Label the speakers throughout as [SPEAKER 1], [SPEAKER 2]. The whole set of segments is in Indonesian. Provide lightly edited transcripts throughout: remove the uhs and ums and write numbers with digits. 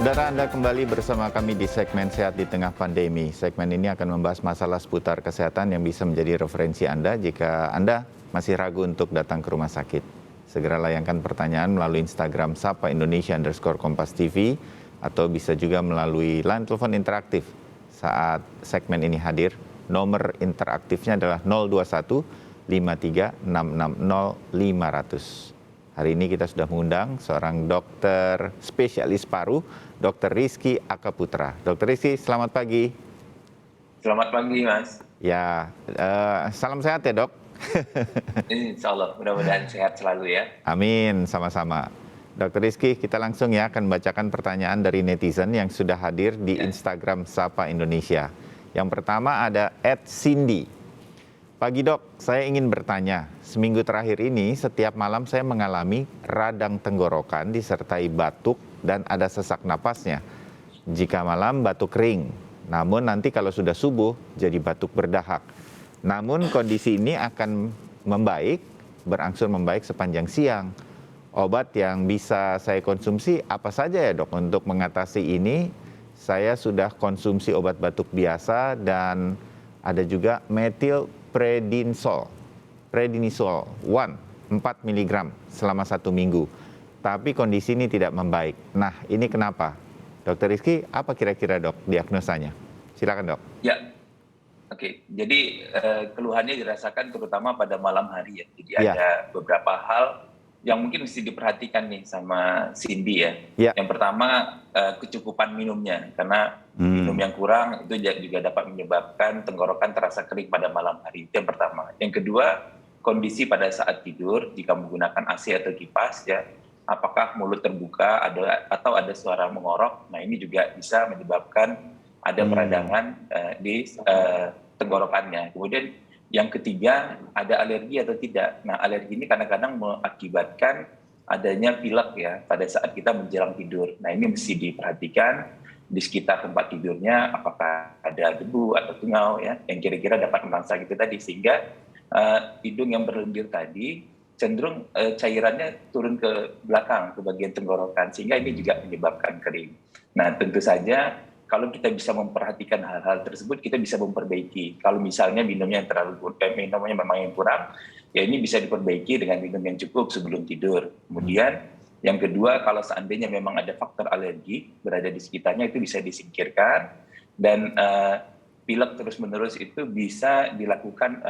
[SPEAKER 1] Saudara, Anda kembali bersama kami di segmen Sehat di Tengah Pandemi. Segmen ini akan membahas masalah seputar kesehatan yang bisa menjadi referensi Anda jika Anda masih ragu untuk datang ke rumah sakit. Segera layangkan pertanyaan melalui Instagram Sapa Indonesia_Kompas TV atau bisa juga melalui line telepon interaktif saat segmen ini hadir. Nomor interaktifnya adalah 021 53 660 500. Hari ini kita sudah mengundang seorang dokter spesialis paru, Dr. Rizky Akaputra. Dr. Rizky, selamat pagi.
[SPEAKER 2] Selamat pagi, Mas.
[SPEAKER 1] Ya, salam sehat ya, Dok.
[SPEAKER 2] Insya Allah, mudah-mudahan sehat selalu ya.
[SPEAKER 1] Amin, sama-sama. Dr. Rizky, kita langsung ya akan bacakan pertanyaan dari netizen yang sudah hadir di Instagram Sapa Indonesia. Yang pertama ada @Cindy. Pagi dok, saya ingin bertanya, seminggu terakhir ini setiap malam saya mengalami radang tenggorokan disertai batuk dan ada sesak napasnya. Jika malam batuk kering, namun nanti kalau sudah subuh jadi batuk berdahak. Namun kondisi ini akan membaik, berangsur membaik sepanjang siang. Obat yang bisa saya konsumsi apa saja ya dok untuk mengatasi ini? Saya sudah konsumsi obat batuk biasa dan ada juga prednisol 1, 4 mg selama 1 minggu. Tapi kondisi ini tidak membaik. Nah, ini kenapa? Dokter Rizky, apa kira-kira dok diagnosanya? Silakan dok.
[SPEAKER 2] Ya, oke. Jadi keluhannya dirasakan terutama pada malam hari ya. Jadi ada beberapa hal yang mungkin mesti diperhatikan nih sama Cindy ya. Yang pertama kecukupan minumnya, karena minum yang kurang itu juga dapat menyebabkan tenggorokan terasa kering pada malam hari. Itu yang pertama. Yang kedua, kondisi pada saat tidur jika menggunakan AC atau kipas ya, apakah mulut terbuka atau ada suara mengorok. Nah, ini juga bisa menyebabkan ada peradangan di tenggorokannya. Kemudian yang ketiga, ada alergi atau tidak. Nah, alergi ini kadang-kadang mengakibatkan adanya pilek ya pada saat kita menjelang tidur. Nah, ini mesti diperhatikan di sekitar tempat tidurnya, apakah ada debu atau tungau ya, yang kira-kira dapat merangsang itu tadi. Sehingga hidung yang berlendir tadi cenderung cairannya turun ke belakang, ke bagian tenggorokan. Sehingga ini juga menyebabkan kering. Nah, tentu saja kalau kita bisa memperhatikan hal-hal tersebut, kita bisa memperbaiki. Kalau misalnya minumnya memang yang kurang, ya ini bisa diperbaiki dengan minum yang cukup sebelum tidur. Kemudian yang kedua, kalau seandainya memang ada faktor alergi berada di sekitarnya, itu bisa disingkirkan. Dan pilek terus-menerus itu bisa dilakukan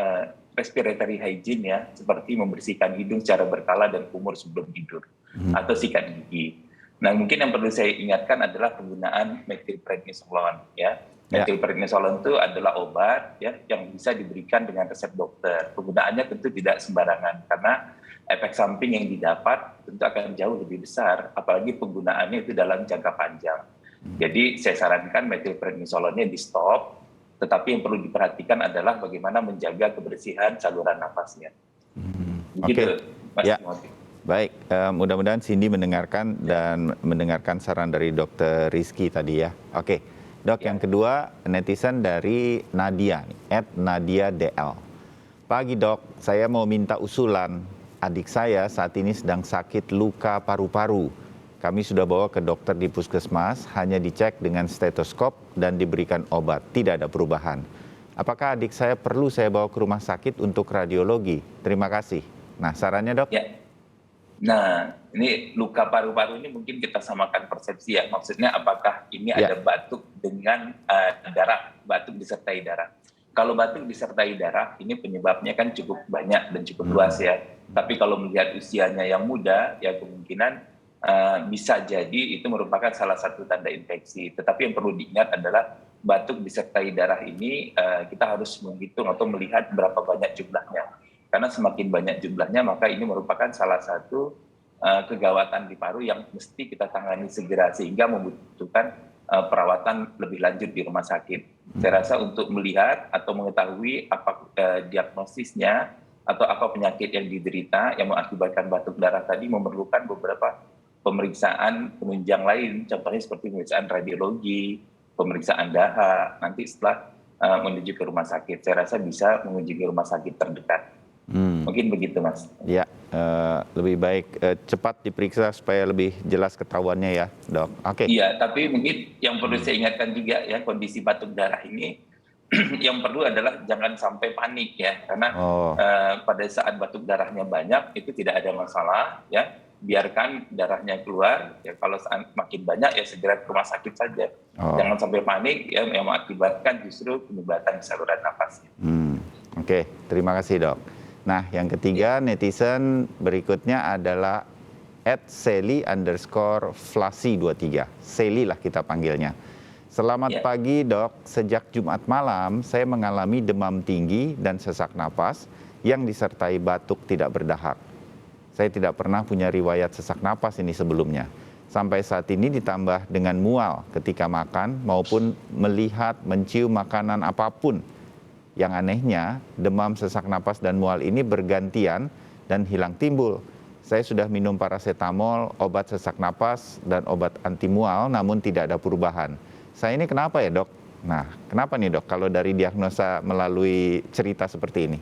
[SPEAKER 2] respiratory hygiene ya, seperti membersihkan hidung secara berkala dan kumur sebelum tidur, atau sikat gigi. Nah, mungkin yang perlu saya ingatkan adalah penggunaan methylprednisolone ya. Methylprednisolone itu adalah obat ya yang bisa diberikan dengan resep dokter. Penggunaannya tentu tidak sembarangan karena efek samping yang didapat tentu akan jauh lebih besar, apalagi penggunaannya itu dalam jangka panjang. Jadi saya sarankan methylprednisolone-nya di stop, tetapi yang perlu diperhatikan adalah bagaimana menjaga kebersihan saluran nafasnya. Begitu, Mas Timothy.
[SPEAKER 1] Baik, mudah-mudahan Cindy mendengarkan dan mendengarkan saran dari Dr. Rizky tadi ya. Oke, dok, yang kedua netizen dari Nadia, @NadiaDL. Pagi dok, saya mau minta usulan. Adik saya saat ini sedang sakit luka paru-paru. Kami sudah bawa ke dokter di puskesmas, hanya dicek dengan stetoskop dan diberikan obat, tidak ada perubahan. Apakah adik saya perlu saya bawa ke rumah sakit untuk radiologi? Terima kasih. Nah, sarannya dok?
[SPEAKER 2] Ya. Nah, ini luka paru-paru ini mungkin kita samakan persepsi ya. Maksudnya apakah ini ada batuk dengan darah, batuk disertai darah. Kalau batuk disertai darah, ini penyebabnya kan cukup banyak dan cukup luas ya. Tapi kalau melihat usianya yang muda, ya kemungkinan bisa jadi itu merupakan salah satu tanda infeksi. Tetapi yang perlu diingat adalah batuk disertai darah ini kita harus menghitung atau melihat berapa banyak jumlahnya. Karena semakin banyak jumlahnya, maka ini merupakan salah satu kegawatan di paru yang mesti kita tangani segera, sehingga membutuhkan perawatan lebih lanjut di rumah sakit. Saya rasa untuk melihat atau mengetahui apa diagnosisnya atau apa penyakit yang diderita yang mengakibatkan batuk darah tadi memerlukan beberapa pemeriksaan penunjang lain, contohnya seperti pemeriksaan radiologi, pemeriksaan dahak, nanti setelah menuju ke rumah sakit. Saya rasa bisa mengunjungi rumah sakit terdekat. Mungkin begitu, Mas.
[SPEAKER 1] Ya, lebih baik cepat diperiksa supaya lebih jelas ketahuannya ya, Dok. Oke.
[SPEAKER 2] Iya, tapi mungkin yang perlu saya ingatkan juga ya, kondisi batuk darah ini yang perlu adalah jangan sampai panik ya, karena pada saat batuk darahnya banyak itu tidak ada masalah ya, biarkan darahnya keluar ya, kalau makin banyak ya segera ke rumah sakit saja. Jangan sampai panik ya, yang mengakibatkan justru penyumbatan saluran nafasnya.
[SPEAKER 1] Oke, terima kasih, Dok. Nah, yang ketiga netizen berikutnya adalah @seli_flasi23. Seli lah kita panggilnya. Selamat pagi, Dok. Sejak Jumat malam saya mengalami demam tinggi dan sesak napas yang disertai batuk tidak berdahak. Saya tidak pernah punya riwayat sesak napas ini sebelumnya. Sampai saat ini ditambah dengan mual ketika makan maupun melihat, mencium makanan apapun. Yang anehnya, demam, sesak napas, dan mual ini bergantian dan hilang timbul. Saya sudah minum paracetamol, obat sesak napas, dan obat anti mual, namun tidak ada perubahan. Saya ini kenapa ya, Dok? Nah, kenapa nih, Dok, kalau dari diagnosa melalui cerita seperti ini?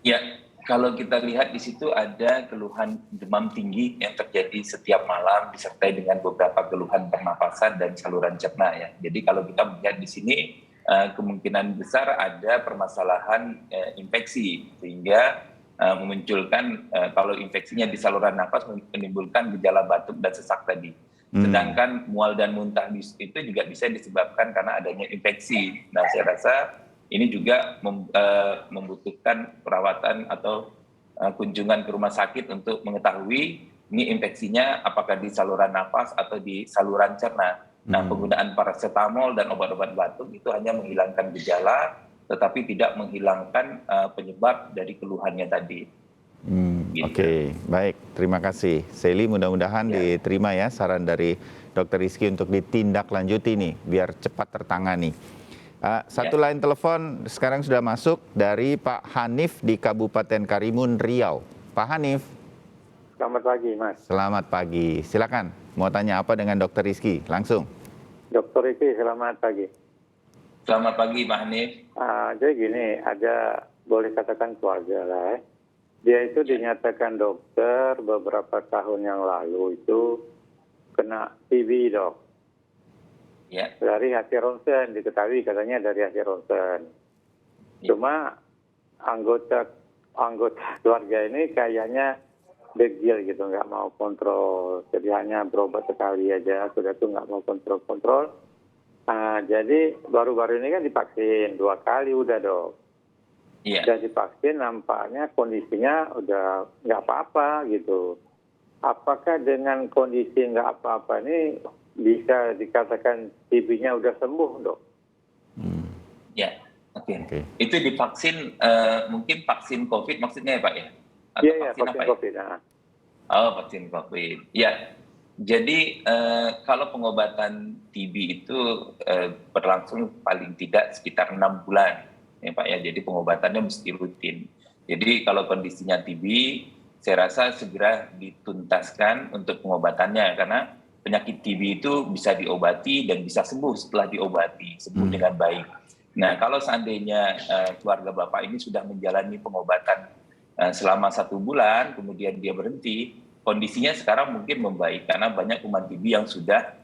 [SPEAKER 2] Ya, kalau kita lihat di situ ada keluhan demam tinggi yang terjadi setiap malam disertai dengan beberapa keluhan pernapasan dan saluran cerna ya. Jadi kalau kita melihat di sini kemungkinan besar ada permasalahan infeksi sehingga memunculkan kalau infeksinya di saluran nafas menimbulkan gejala batuk dan sesak tadi. Sedangkan mual dan muntah itu juga bisa disebabkan karena adanya infeksi. Nah, saya rasa ini juga membutuhkan perawatan atau kunjungan ke rumah sakit untuk mengetahui ini infeksinya apakah di saluran nafas atau di saluran cerna. Nah, penggunaan paracetamol dan obat-obat batuk itu hanya menghilangkan gejala, tetapi tidak menghilangkan penyebab dari keluhannya tadi.
[SPEAKER 1] Gitu. Oke, baik. Terima kasih. Seli, mudah-mudahan diterima ya saran dari Dr. Rizky untuk ditindaklanjuti nih, biar cepat tertangani. Satu line telepon sekarang sudah masuk dari Pak Hanif di Kabupaten Karimun, Riau. Pak Hanif.
[SPEAKER 3] Selamat pagi, Mas.
[SPEAKER 1] Selamat pagi. Silakan. Mau tanya apa dengan Dr. Rizky? Langsung.
[SPEAKER 3] Dr. Rizky, selamat pagi.
[SPEAKER 2] Selamat pagi, Pak Hanif.
[SPEAKER 3] Jadi gini, ada boleh katakan keluarga lah. Dia itu dinyatakan dokter beberapa tahun yang lalu itu kena TB, Dok.
[SPEAKER 2] Ya.
[SPEAKER 3] Dari hasil ronsen, diketahui katanya dari hasil ronsen. Cuma anggota keluarga ini kayaknya degil gitu, nggak mau kontrol. Jadi hanya berobat sekali aja, sudah tuh nggak mau kontrol. Jadi baru-baru ini kan divaksin 2 kali udah, Dok.
[SPEAKER 2] Iya.
[SPEAKER 3] Sudah divaksin nampaknya kondisinya udah nggak apa-apa gitu. Apakah dengan kondisi nggak apa-apa ini bisa dikatakan TB-nya udah sembuh, Dok?
[SPEAKER 2] Ya, oke. Itu divaksin, mungkin vaksin COVID maksudnya ya, Pak ya?
[SPEAKER 3] Iya, vaksin COVID.
[SPEAKER 2] Oh, vaksin COVID. Ya, jadi kalau pengobatan TB itu berlangsung paling tidak sekitar 6 bulan, ya Pak ya. Jadi pengobatannya mesti rutin. Jadi kalau kondisinya TB, saya rasa segera dituntaskan untuk pengobatannya karena penyakit TB itu bisa diobati dan bisa sembuh setelah diobati, sembuh dengan baik. Nah, kalau seandainya keluarga Bapak ini sudah menjalani pengobatan selama 1 bulan, kemudian dia berhenti, kondisinya sekarang mungkin membaik karena banyak kuman TB yang sudah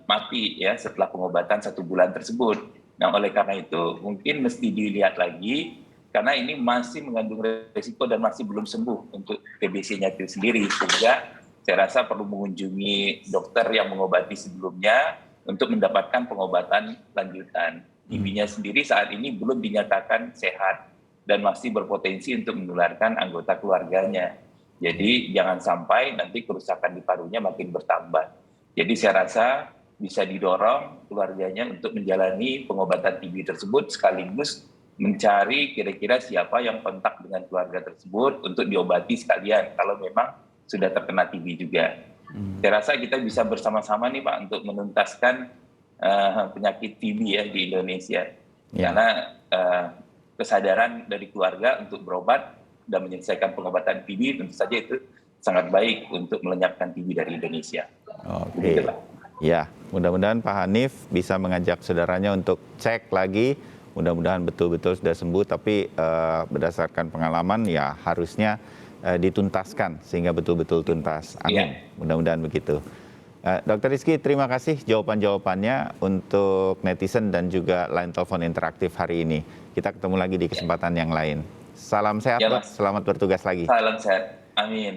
[SPEAKER 2] mati ya setelah pengobatan 1 bulan tersebut. Nah, oleh karena itu mungkin mesti dilihat lagi karena ini masih mengandung resiko dan masih belum sembuh untuk TBC-nya itu sendiri, sehingga saya rasa perlu mengunjungi dokter yang mengobati sebelumnya untuk mendapatkan pengobatan lanjutan. TB-nya sendiri saat ini belum dinyatakan sehat dan masih berpotensi untuk menularkan anggota keluarganya. Jadi jangan sampai nanti kerusakan di parunya makin bertambah. Jadi saya rasa bisa didorong keluarganya untuk menjalani pengobatan TB tersebut sekaligus mencari kira-kira siapa yang kontak dengan keluarga tersebut untuk diobati sekalian kalau memang sudah terkena TB juga. Saya rasa kita bisa bersama-sama nih Pak untuk menuntaskan penyakit TB ya di Indonesia. Karena kesadaran dari keluarga untuk berobat dan menyelesaikan pengobatan TB tentu saja itu sangat baik untuk melenyapkan TB dari Indonesia.
[SPEAKER 1] Oke. Ya, mudah-mudahan Pak Hanif bisa mengajak saudaranya untuk cek lagi Mudah-mudahan betul-betul sudah sembuh, tapi berdasarkan pengalaman ya harusnya dituntaskan sehingga betul-betul tuntas. Amin. Mudah-mudahan begitu. Dr. Rizky, terima kasih jawaban-jawabannya untuk netizen dan juga line telepon interaktif hari ini. Kita ketemu lagi di kesempatan yang lain. Salam sehat, Dok. Selamat bertugas lagi.
[SPEAKER 2] Salam sehat. Amin.